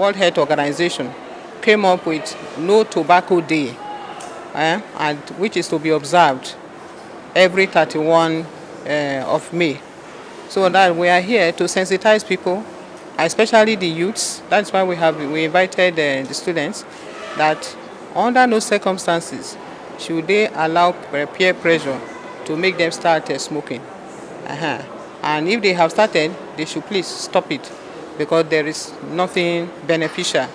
World Health Organization came up with No Tobacco Day, and which is to be observed every 31 of May. So that we are here to sensitize people, especially the youths. That's why we invited the students, that under no circumstances should they allow peer pressure to make them start smoking. And if they have started, they should please stop it, because there is nothing beneficial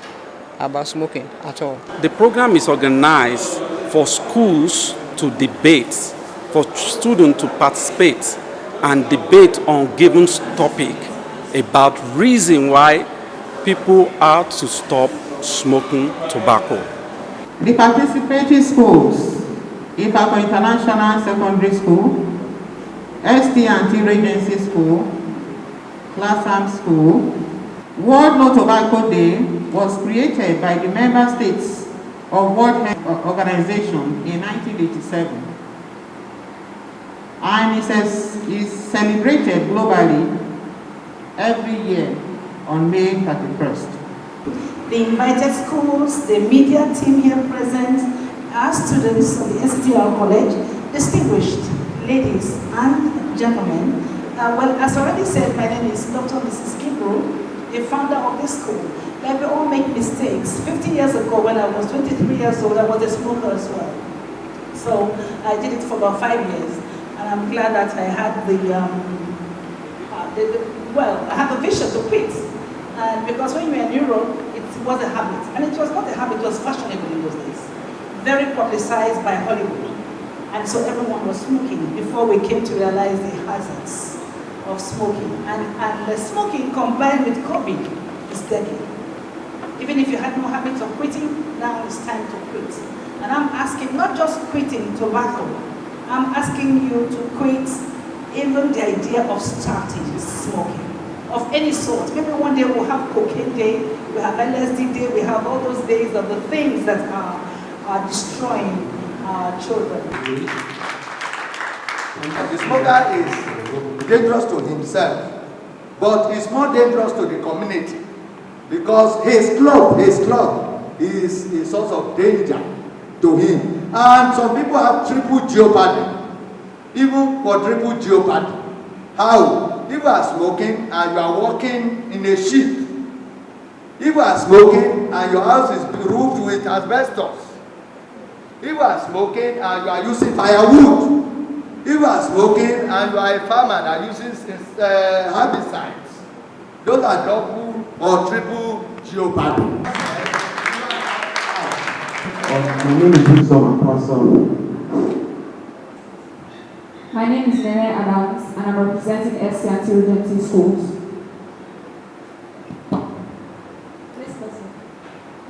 about smoking at all. The program is organized for schools to debate, for students to participate and debate on given topic about reason why people are to stop smoking tobacco. The participating schools, Ifako International Secondary School, ST&T Regency School, Classam School. World No Tobacco Day was created by the member states of World Health Organization in 1987, and is celebrated globally every year on May 31st. The invited schools, the media team here present, our students of the STL College, distinguished ladies and gentlemen. Well, as already said, my name is Dr. Mrs. Kibro, the founder of this school. Like, we all make mistakes. 50 years ago, when I was 23 years old, I was a smoker as well. So I did it for about 5 years, and I'm glad that I had I had the vision to quit. And because when you were in Europe, it was a habit, and it was not a habit; it was fashionable in those days. Very publicized by Hollywood, and so everyone was smoking before we came to realize the hazards of smoking. And the smoking combined with COVID is deadly. Even if you had no habit of quitting, now it's time to quit. And I'm asking, not just quitting tobacco, I'm asking you to quit even the idea of starting smoking of any sort. Maybe one day we'll have cocaine day, we have LSD day, we have all those days of the things that are destroying our children. The smoker is dangerous to himself, but it's more dangerous to the community, because his club is a source of danger to him. And some people have triple jeopardy, even quadruple jeopardy. How? If you are smoking and you are walking in a ship, if you are smoking and your house is roofed with asbestos, if you are smoking and you are using firewood, if you are smoking and you are a farmer and are using herbicides, those are double or triple jeopardy. My name is Nene Adams, and I'm representing ST&T Regency Schools.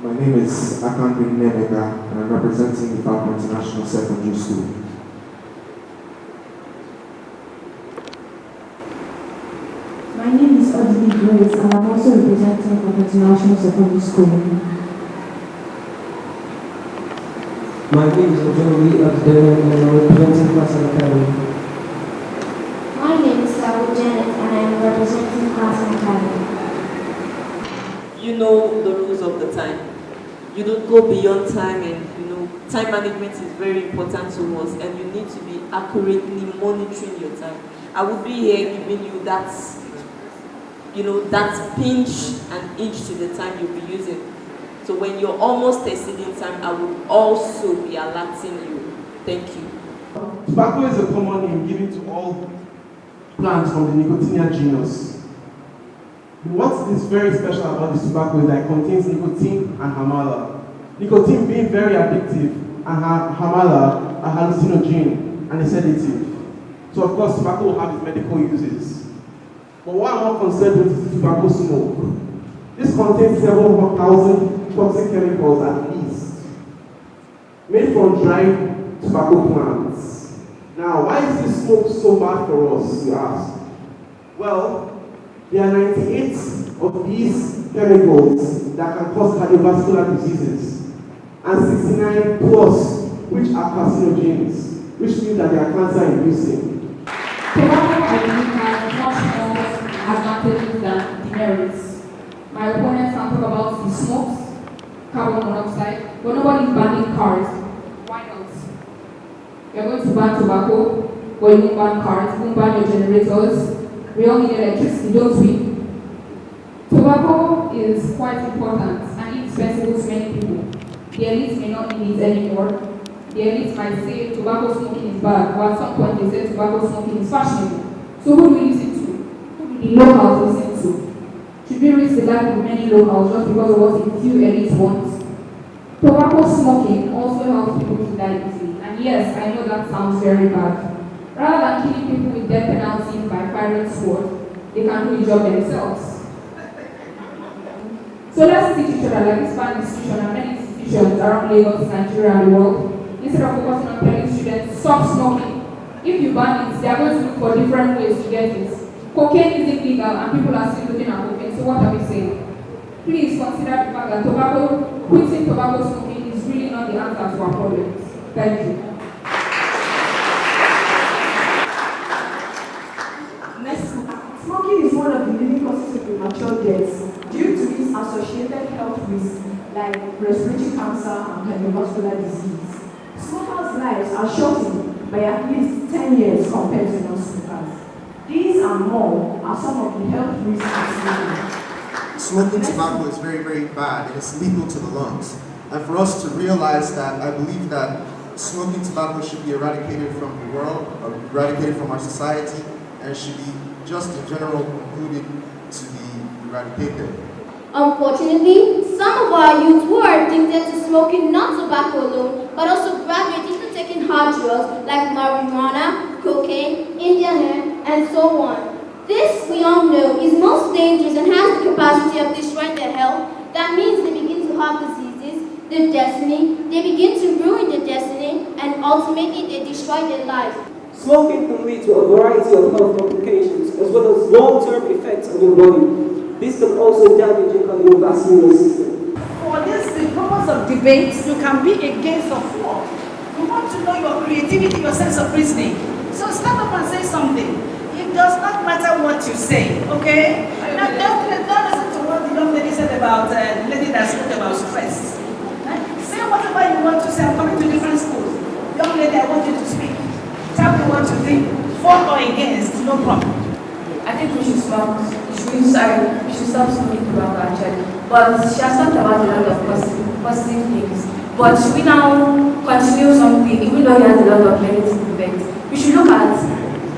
My name is Akanbi Nemega, and I'm representing the Ifako International Secondary School. My name is Odili Grace, and I'm also representing Ifako International Secondary School. My name is Ojowi Abdel, and I'm representing Classam Academy. My name is Sabu Janet, and I am representing Classam Academy. You know the rules of the time. You don't go beyond time, and time management is very important to us, and you need to be accurately monitoring your time. I would be here giving you that, that pinch and inch to the time you'll be using. So when you're almost exceeding time, I will also be alerting you. Thank you. Tobacco is a common name given to all plants from the Nicotiana genus. What is very special about this tobacco is that it contains nicotine and hamala. Nicotine being very addictive, and hamala a hallucinogen and a sedative. So of course tobacco will have its medical uses. But what I'm more concerned with is tobacco smoke. This contains several thousand toxic chemicals at least, made from dried tobacco plants. Now, why is this smoke so bad for us, you ask? Well, there are 98 of these chemicals that can cause cardiovascular diseases, and 69 plus which are carcinogens, which means that they are cancer-inducing. Tobacco, I believe, has much more advantages than demerits. My opponents can talk about the smokes, carbon monoxide, but nobody is banning cars. Why not? You're going to ban tobacco, but you won't ban cars, you won't ban your generators. We all need electricity, don't we? Tobacco is quite important and indispensable to many people. The elites may not need it anymore. The elites might say tobacco smoking is bad, or at some point they say tobacco smoking is fashionable. So who do we listen to? Who do the locals listen to? Should we risk the life of many locals just because of what a few elites want? Tobacco smoking also helps people to die easily. And yes, I know that sounds very bad. Rather than killing people with death penalties by firing sword, they can do the job themselves. So let's teach each other, like this fan institution and many institutions around Lagos, Nigeria, and the world, instead of focusing on telling students, stop smoking. If you ban it, they are going to look for different ways to get it. Cocaine is illegal and people are still looking at cocaine, so what are we saying? Please consider the fact that quitting tobacco smoking is really not the answer to our problems. Thank you. Smoking is one of the leading causes of premature deaths due to its associated health risks like respiratory cancer and cardiovascular disease. Smokers' lives are shortened by at least 10 years compared to non-smokers. These and more are some of the health risks of smoking. Smoking tobacco is very, very bad and it's lethal to the lungs. And for us to realize that, I believe that smoking tobacco should be eradicated from the world, or eradicated from our society, and should be just in general concluded to be eradicated. Unfortunately, some of our youth who are addicted to smoking not tobacco alone, but also graduate into taking hard drugs like marijuana, cocaine, Indian hemp, and so on. This, we all know, is most dangerous and has the capacity of destroying their health. That means they begin to have diseases, their destiny, they begin to ruin their destiny, and ultimately they destroy their lives. Smoking can lead to a variety of health complications as well as long-term effects on your body. This can also damage your cardiovascular system. For this, the purpose of debate, you can be against the floor. You want to know your creativity, your sense of reasoning. So stand up and say something. It does not matter what you say, okay? Now don't listen to what the young lady said about the lady that spoke about stress. Say whatever you want to say. I'm coming to different schools. Young lady, I want you to speak. Tell me what you think. For or against, no problem. I think we should stop. We should stop smoking tobacco actually. But she has talked about a lot of positive things. But should we now continue something, even though it has a lot of negative effects? We should look at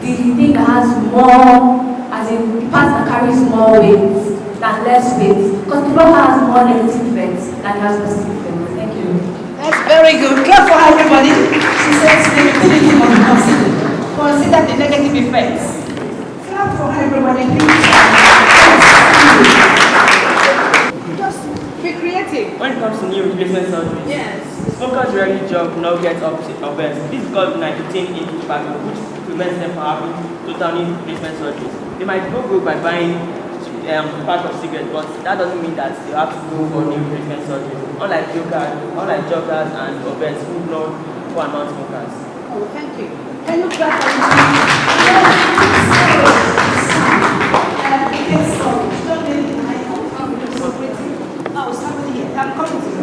the thing that has more, as in the part that carries more weight than less weight. Because tobacco has more negative effects than it has positive effects. Thank you. That's very good. Clap for everybody. She says negativity must be considered. Consider the negative effects. Clap for everybody. Just be creative. When it comes to new replacement surgeries, yes, smokers rarely jog nor get obese. This is because nicotine in tobacco, which prevents them from having total knee replacement surgeries. They might go good by buying pack of cigarettes, but that doesn't mean that they have to go for knee replacement surgery. Unlike joggers and obese who are non-smokers. Oh, thank you. Can you clap for me? Oh, somebody here. I'm coming to you.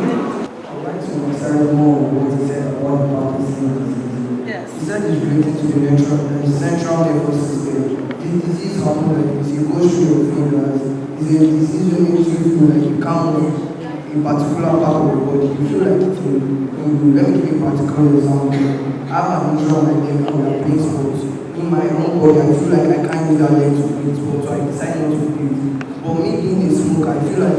I would like to understand more what he said about Parkinson's disease. Yes. He said it's related to the central nervous system. The disease happens like this. It goes through your fingers. It's a disease that makes you feel like you can't move a particular part of your body. You feel like it's let me give you a particular example. I have an injury on my leg and we are playing sports. In my own body, I feel like I can't use that leg to play sports, so I decide not to play. But me being a smoker, I feel like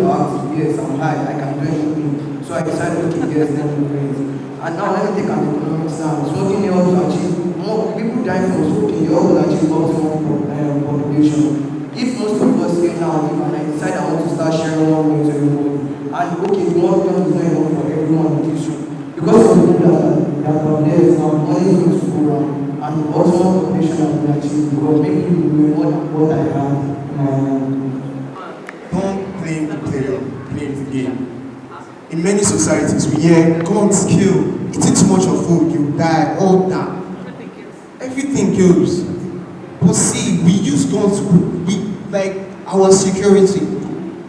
yes, I'm high, I can do anything. So I decided, okay, yes, let me play. And now let me take an economic stand. Smoking helps achieve more people die from smoking, they help achieve optimum population. If most of us here now live and I decide I want to start sharing more money to everybody, and okay, 1 million is not enough for everyone in this room. Because of the people that are there, now money is going to go around, and the optimum population has been achieved because maybe we will more than what I had in my hand. Don't play the player, play the game. In many societies, we hear, God kill, eating too much of food, you die, all that. Everything kills. But see, we use guns, like our security,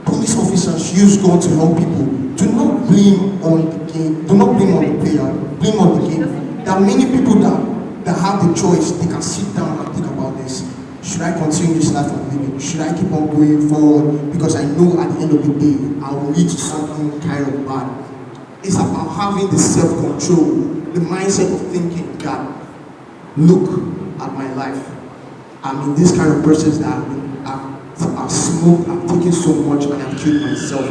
police officers. use God to help people, do not blame on the game, do not blame on the player, blame on the game. There are many people that have the choice. They can sit down and think about this. Should I continue this life I'm living? Should I keep on going forward? Because I know at the end of the day, I will lead to something kind of bad. It's about having the self-control, the mindset of thinking that, look at my life. I'm in this kind of process that I've smoked, I've taken so much, and I've killed myself.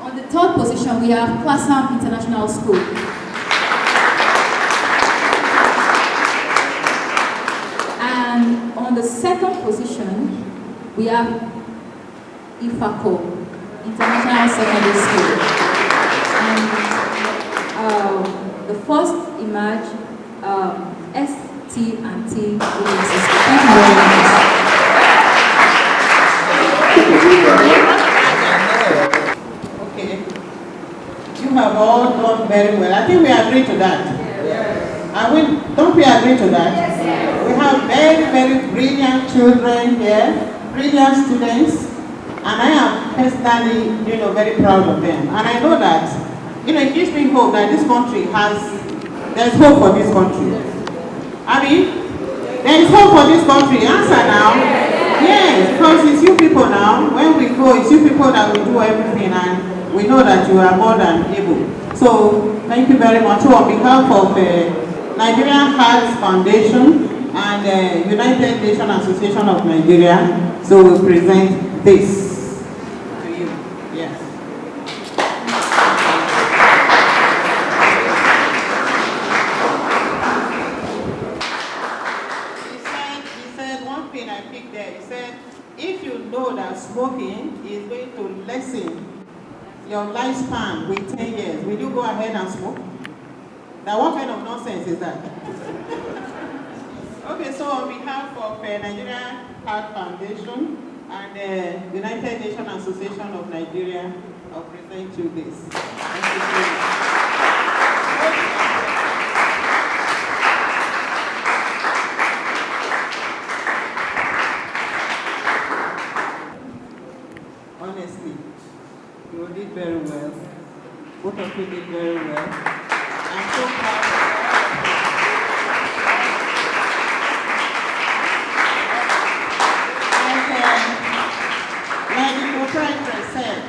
On the third position, we have Classam International School. And on the second position, we have Ifako International Secondary School. And the first emerge, ST&T University. Thank you very much. Okay. You have all done very well. I think we agree to that. Don't we agree to that? Yes. We have very, very brilliant children here, brilliant students, and I am personally, very proud of them. And I know that, it gives me hope that this country there's hope for this country. I mean, there is hope for this country. Answer now. Yes, because it's you people now. When we go, it's you people that will do everything, and we know that you are more than able. So, thank you very much. So, on behalf of Nigerian Heart Foundation and United Nations Association of Nigeria, so we present this to you. Yes. He said one thing I picked there. He said, if you know that smoking is going to lessen your lifespan with 10 years, will you go ahead and smoke? Now, what kind of nonsense is that? Okay, so on behalf of Nigerian Heart Foundation and United Nations Association of Nigeria, I'll present you this. Thank you very much. Honestly, you did very well. Both of you did very well. I'm so proud of you. Like the proprietor said,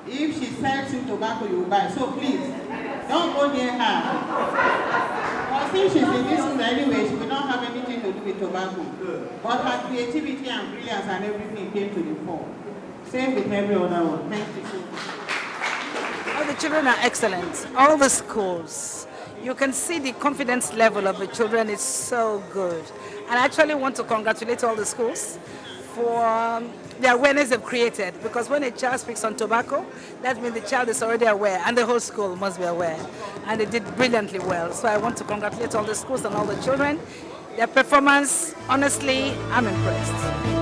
if she sells you tobacco, you buy. So please, don't go near her. Well, since she's in this school anyway, she will not have anything to do with tobacco. But her creativity and brilliance and everything came to the fore. Same with every other one. Thank you so much. All the children are excellent. All the schools. You can see the confidence level of the children is so good. And I actually want to congratulate all the schools for the awareness they've created. Because when a child speaks on tobacco, that means the child is already aware, and the whole school must be aware. And they did brilliantly well. So I want to congratulate all the schools and all the children. Their performance, honestly, I'm impressed.